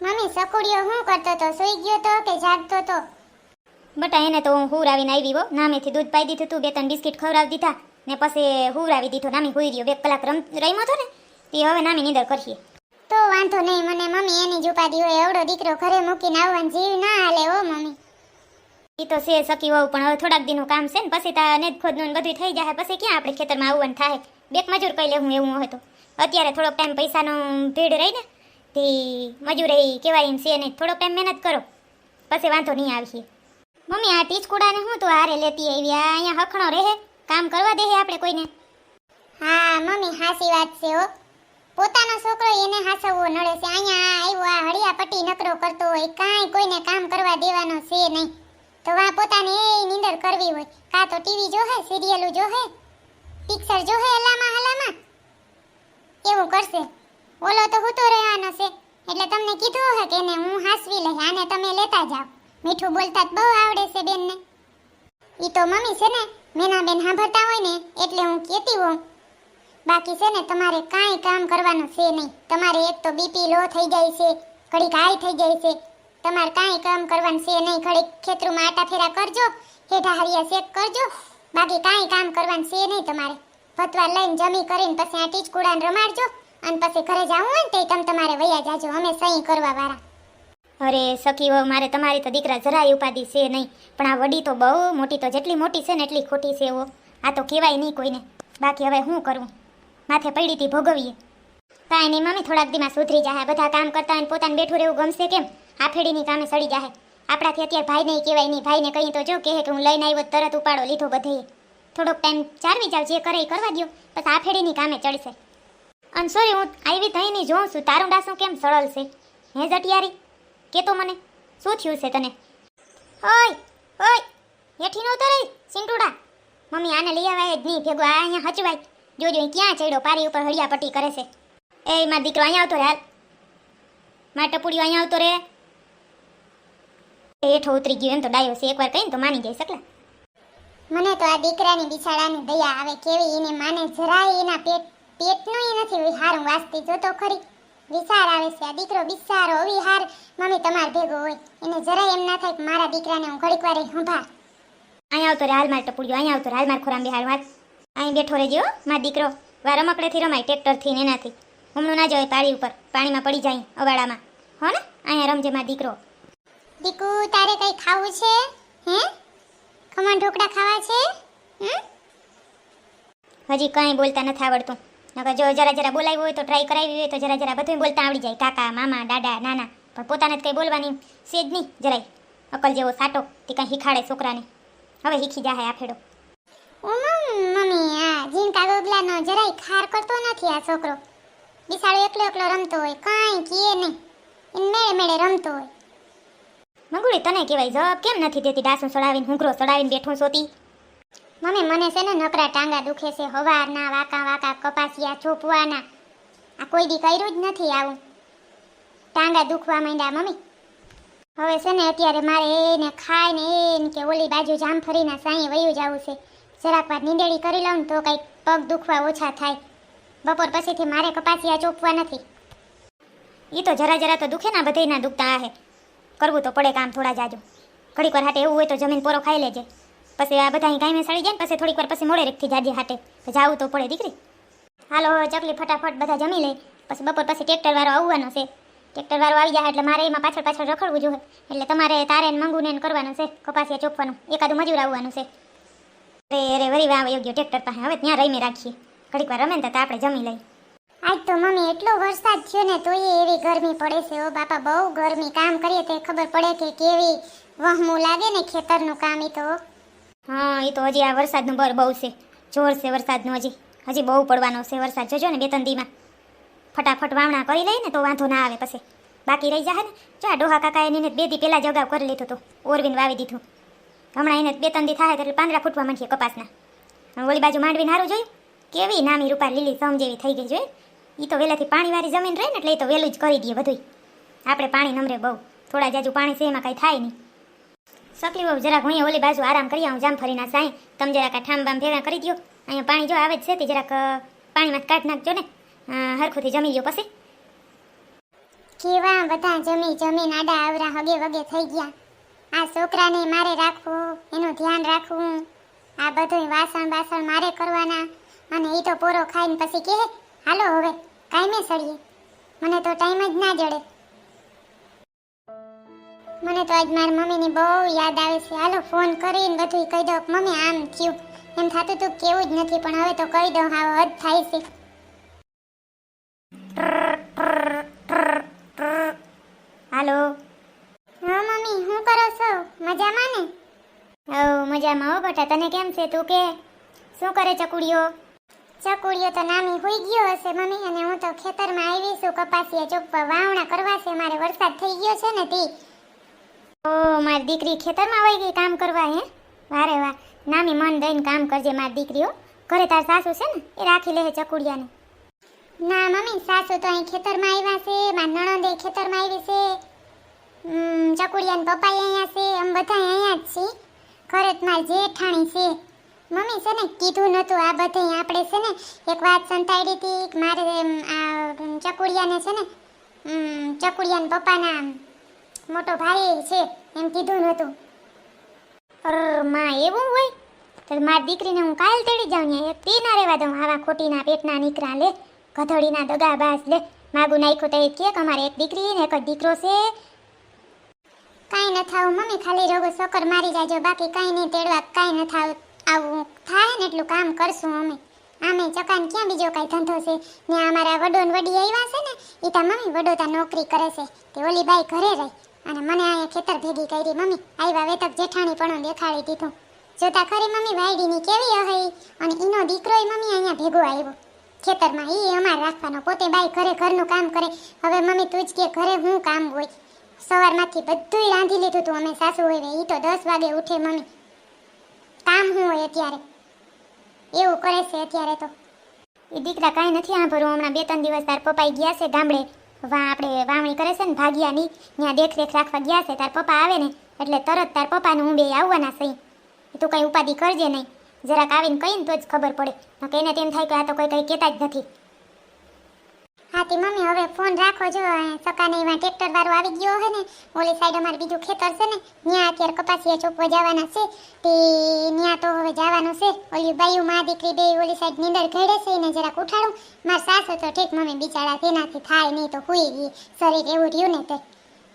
Mummy સકુડિયો શું કરતો તો? સૂઈ ગયો તો કે જાગતો તો? બટા એને તો હું હુરાવીને આવી હો. નામેથી દૂધ પાઈ દીધું તું, 2-3 બિસ્કિટ ખવડાવી દીધા ને પછી હુરાવી દીધો. નામી હુઈ રહ્યો, 2 કલાક રમ્યો હતો ને તે હવે નામી નીંદર કરીએ. તો વાંધો નહીં, મને મમ્મી એની જ ઉપાધિ હોય. એવડો દીકરો ઘરે મૂકીને આવવાનો જીવ ના હાલે હો મમ્મી. એ તો છે સકી હોવું, પણ હવે થોડાક દીનું કામ છે ને પછી તા નેદ ખોદનું બધું થઈ જાય. પછી ક્યાં આપણે ખેતરમાં આવવાનું થાય? બેક મજૂર કહી લેવું એવું હોય તો. અત્યારે થોડોક ટાઈમ પૈસાનો ભીડ રહી ને તે મજૂર કહેવાય એમ છે નહીં. થોડોક ટાઈમ મહેનત કરો પછી વાંધો નહીં આવશે. મમ્મી આ ટીચકુડાને હું તો હારે લેતી આવી? આ અહીંયા હખણો રહે, કામ કરવા દે આપણે કોઈને? હા મમ્મી હાસી વાત છે હો. પોતાનો છોકરો એને હાસવવો નડે છે. અહીંયા આવ્યો આ હળિયા પટ્ટી નકરો કરતો હોય, કાંઈ કોઈને કામ કરવા દેવાનો છે નહીં. તો વા પોતાને એ નીંદર કરવી હોય, કાં તો ટીવી જોહે, સિરિયલો જોહે, પિક્ચર જોહે હલામાં હલામાં એવું કરશે. ઓલો તો હું તો રહેવાનો છે એટલે તમને કીધું હે કે એને હું હાસવી લઈ, આને તમે લેતા જાઓ. મીઠું બોલતા જ બહુ આવડે છે બેનને. ઈ તો મમ્મી છે ને મેના બેન સાંભળતા હોય ને એટલે હું કહેતી હોઉં. બાકી છે ને તમારે કાંઈ કામ કરવાનું છે નહીં. તમારે એક તો બીપી લો થઈ જાય છે, ઘડીક હાઈ થઈ જાય છે. તમારે કાંઈ કામ કરવાનું છે નહીં. ઘડીક ખેતરમાં આટા ફેરા કરજો, હેઠા હરિયા શેક કરજો, બાકી કાંઈ કામ કરવાનું છે નહીં તમારે. ભતવા લઈને જમી કરીને પછી આ ટીચકુડાને રમાડજો અને પછી ઘરે જવું હોય ને તે તમે તમારે વયા જાજો, અમે સહી કરવા વાળા. અરે સખી હો, મારે તમારી તો દીકરા જરાય ઉપાધિ છે નહીં, પણ આ વડી તો બહુ મોટી, તો જેટલી મોટી છે ને એટલી ખોટી છે એવો. આ તો કહેવાય નહીં કોઈને. બાકી હવે શું કરવું? માથે પડી હતી ભોગવીએ. કાંઈ નહીં મમ્મી, થોડાક દીમાં સુધરી જાય. બધા કામ કરતા હોય પોતાને બેઠું રહેવું ગમશે કેમ? આ ફેડીની કામે સડી જાય. આપણાથી અત્યારે ભાઈ નહીં કહેવાય નહીં. ભાઈને કહી તો જો કહે કે હું લઈને આવ્યો તરત ઉપાડો લીધો બધે. થોડોક ટાઈમ ચારવી જાવ, જે કરે એ કરવા દો, પછી આ ફેડીની કામે ચડશે. અને સોરી, હું આવી થઈને જોઉં છું તારું ડાસું કેમ સળલ છે? હે જટિયારી કે તો મને શું થયું છે તને? ઓય ઓય હેઠી નો ઉતરે સિંટુડા. મમ્મી આને લઈ આવાય જ નહીં ભેગો. આ અહીંયા હચવાય. જોજો ક્યાં ચડ્યો, પારી ઉપર હળિયા પટ્ટી કરે છે. એ મારો દીકરો અહીંયા આવતો રે, હાલ મારા ટપુડીઓ અહીંયા આવતો રે. હેઠો ઉતરી ગયો એમ તો ડાયો છે, એકવાર કહીને તો માની જાય સકલા. મને તો આ દીકરાની બિચારાની દયા આવે. કેવી એને માને જરાય એના પેટનું નથી હારું વાસતી. જો તો ખરી વિચાર આવે છે. આ દીકરો બિચારો અવિહાર મમ્મી તમાર ભેગો હોય, એને જરાય એમ ના થાય કે મારા દીકરાને હું ઘડીક વાર સંભાળ. અહીંયા આવતો રે, હાલ માર ટપુડીઓ અહીંયા આવતો રે, હાલ માર ખોરામ બિહાર વાત. અહીં બેઠો રહેજો મારો દીકરો. વાર રમકડેથી રમાય, ટ્રેક્ટરથી ને એનાથી. હમણાં ના જવાય પાળી ઉપર, પાણીમાં પડી જાય અવાડામાં. હો ને અહીંયા રમજે મારો દીકરો. દીકુ તારે કઈ ખાવું છે? હે ખમણ ઢોકળા ખાવા છે? હજી કંઈ બોલતા નથી આવડતું. નકર જો જરા જરા બોલાવ્યું હોય તો ટ્રાય કરાવી હોય તો જરા જરા બધું બોલતા આવડી જાય. કાકા, મામા, દાદા, નાના. પણ પોતાને જ કંઈ બોલવાની છે જ નહીં જરાય. અકલ જેવો સાટો તે કંઈ શીખાડે છોકરાને. હવે શીખી જાય આ ફેડો. મમ્મી આ જીનકા ગોગલાનો જરાય ખાર કરતો નથી આ છોકરો. બિસાડો એકલો એકલો રમતો હોય, કાંઈ કીએ નહીં, એને મેળે મેળે રમતો હોય. મંગુડી તને કહેવાય જવાબ કેમ નથી દેતી? ડાસું ચડાવીને હુંગરો ચડાવીને બેઠું સોતી. મમ્મી મને છે ને નકરા ટાંગા દુખે છે હવારના, વાકા વાકા કપાસિયા ચોપવાના. આ કોઈ દી કર્યું જ નથી આવું. ટાંગા દુખવા માંડ્યા મમ્મી. હવે છે ને અત્યારે મારે એને ખાઈને એને કે ઓલી બાજુ જામફળીના સાંઈ વયું જવું છે. જરાક વાર નીંદેડી કરી લઉં તો કંઈક પગ દુખવા ઓછા થાય. બપોર પછીથી મારે કપાસિયા ચોપવા નથી. એ તો જરા જરા તો દુખે ને, બધે ના દુખતા હે. કરવું તો પડે કામ થોડા જાજો. ઘડીક વાર હાટે એવું હોય તો જમીન પોરો ખાઈ લેજે. પછી આ બધા કાંઈ સડી જાય ને પછી થોડીક વાર પછી મોડે રેખથી જાજે હાટે. તો જાવું તો પડે દીકરી. હાલો ચકલી ફટાફટ બધા જમી લે. પછી બપોર પછી ટ્રેક્ટર વાળો આવવાનો છે. ટ્રેક્ટર વાળો આવી જાય એટલે મારે એમાં પાછળ પાછળ રખડવું જોઈએ. એટલે તમારે તારે મંગુને કરવાનું છે કપાસિયા ચોપવાનું. એકાદું મજૂર આવવાનું છે. અરે વરી આવે યોગ્ય ટ્રેક્ટર પાસે. હવે ત્યાં રહીને રાખીએ. ઘડીક વાર રમે ને તો આપણે જમી લઈએ. આજ તો મમ્મી એટલો વરસાદ થયો ને તોય એવી ગરમી પડે છે. ઓ બાપા બહુ ગરમી. કામ કરીએ તો ખબર પડે કે કેવી વહમું લાગે ને ખેતરનું કામ. ઈ તો હા, એ તો હજી આ વરસાદનું બર બહુ છે. જોર છે વરસાદનું. હજી બહુ પડવાનો છે વરસાદ. જોજો ને 2-3 દીમાં ફટાફટ વાવણા કરી લઈએ ને તો વાંધો ના આવે. પછી બાકી રહી જાય ને. જો આ ડોહા કાકા એને 2 દી પહેલાં જગાવ કરી લીધું હતું. ઓરવીને વાવી દીધું. હમણાં એને 2-3 દી થાય એટલે પાંદડા ફૂટવા માંડીએ કપાસના. ઓલી બાજુ માંડવીને સારું જોયું કેવી નામી રૂપા લીલી સમ જેવી થઈ ગઈ. જોઈએ એ તો વહેલાથી પાણીવાળી જમીન રહે ને એટલે એ તો વહેલું જ કરી દઈએ બધું. આપણે પાણી નમરે બહુ. થોડા જાજુ પાણી છે એમાં કાંઈ થાય નહીં. સકલી બહુ જરાક હું ઓલી બાજુ આરામ કરી આવું જામફળીના સાંઈ. તમે જરાક આ ઠામ ભેગા કરી દો. અહીંયા પાણી જો આવે જ છે તે જરાક પાણીમાં કાઢ નાખજો ને. હરખુંથી જમી લો પછી. કેવા બધા જમીન આડા આવરા હગે વગે થઈ ગયા. આ છોકરાને મારે રાખવું, એનું ધ્યાન રાખવું, આ બધું વાસણ મારે કરવાના, અને એ તો પોરો ખાઈને પછી કહે હાલો હવે કાંઈ મેં સળીએ. મને તો ટાઈમ જ ના જડે. મને તો આજ મારી મમ્મીની બહુ યાદ આવે છે. હાલો ફોન કરીને બધું કહી દઉં મમ્મી આમ થયું. એમ થતું તું કેવું જ નથી, પણ હવે તો કહી દઉં. હા હદ થાય છે. હાલો. હા મમ્મી શું કરો છો? મજામાં ને? મજામાં હો બેટા. તને કેમ છે? તું કે શું કરે ચકુડીઓ? ચકુડીઓ તો નામી હોઈ ગયો હશે મમ્મી, અને હું તો ખેતરમાં આવી છું કપાસિયા ચોપવા. વાવણા કરવા છે મારે, વરસાદ થઈ ગયો છે ને તી. ઓ મારી દીકરી ખેતરમાં વહી ગઈ કામ કરવા. હે વારે વાહ. નામી મન દઈને કામ કરજે મારી દીકરીઓ. ઘરે તાર સાસુ છે ને, એ રાખી લે ચકુડિયાને. ના મમ્મી, સાસુ તો અહીં ખેતરમાં આવ્યા છે, મારી નણંદે ખેતરમાં આવી છે, ચકુડિયાના પપ્પા અહીંયા છે, અમે બધા અહીંયા જ છીએ. ઘરે જ મારી જેઠાણી છે. મમ્મી છે ને કીધું નતું આ બધે આપણે છે ને એક વાત સંતાડી હતી કે મારે આ ચકુડિયાને છે ને ચકુડિયાના પપ્પાના મોટો ભાઈ છે એમ કીધું નતું. માં એવું હોય તો મારી દીકરીને હું કાલ તેડી જાઉં ને. એક તી ના રહેવા દઉં. આવા ખોટીના પેટના નીકળા લે, ગધડીના દગાબાજ લે. માગું નાખ્યું તો એ કે અમારે એક દીકરી ને એક જ દીકરો છે. કાંઈ ન થાવું મમ્મી, ખાલી રોગો સકર મારી જાજો, બાકી કાંઈ નહીં તેડવા. કાંઈ ન થાવ, આવું થાય ને એટલું કામ કરશું અમે. આમે ચકાન ક્યાં બીજો કાંઈ ધંધો છે ને? અમારા વડો ને વડી આવ્યા છે ને, એ તા મમ્મી વડો તા નોકરી કરે છે, તે ઓલી બાઈ ઘરે રહી અને મને અહીંયા ખેતર ભેગી કરી. મમ્મી આવ્યા વેતક જેઠાણી પણ દેખાડી દીધું. જોતા ખરી મમ્મી વાયડીની કેવી હઈ, અને એનો દીકરોય મમ્મી અહીંયા ભેગો આવ્યો ખેતરમાં. એ અમારે રાખવાનો, પોતે બાઈ ઘરે ઘરનું કામ કરે. હવે મમ્મી તું જ કે ઘરે શું કામ હોય? સવારમાંથી બધુંય રાંધી લીધું તું અમે સાસુ હોય. એ તો 10 વાગે ઉઠે મમ્મી. કામ શું હોય અત્યારે? એવું કરે છે અત્યારે તો. એ દીકરા કાંઈ નથી સાંભળવું. હમણાં 2-3 દિવસ તાર પપ્પા ગયા છે ગામડે. આપણે વાવણી કરે છે ને ભાગિયાની, ત્યાં દેખરેખ રાખવા ગયા છે. તાર પપ્પા આવે ને એટલે તરત તાર પપ્પાને હું બે આવવાના સહી. તું કંઈ ઉપાધિ કરજે નહીં. જરાક આવીને કહીને તો જ ખબર પડે. નકે એને તેમ થાય કે આ તો કોઈ કંઈ કહેતા જ નથી. હા તી મમ્મી હવે ફોન રાખો. જો સકાને એમાં ટ્રેક્ટર વાળો આવી ગયો હે ને, ઓલી સાઈડ અમારે બીજું ખેતર છે ને, ત્યાં અત્યારે કપાસિયા ચોપવા જવાના છે. તે ત્યાં તો હવે જવાનું છે. ઓલી બાયું માં દીકરી બે ઓલી સાઈડ નીંદર ઘડે છે, એને જરાક ઉઠાડું. મારા સાસુ તો ઠીક મમ્મી બિચારા, તેનાથી થાય નહીં તો હુઈ ગઈ. શરીર એવું રહ્યું ને તે,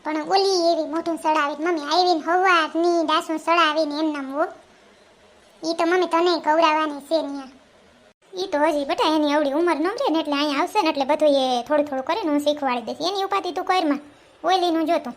પણ ઓલી એવી મોઢું સડાવી મમ્મી આવીને હવારની દાસું સડાવીને એમને હો. એ તો મમ્મી તને કવરાવાની છે ત્યાં. એ તો હજી બેટા એની આવડી ઉંમર ન રહે ને, એટલે અહીંયા આવશે ને એટલે બધું એ થોડું થોડું કરીને હું શીખવાડી દઈશ. એની ઉપાધિ તું કરમાં ઓઈલીનું જોતું.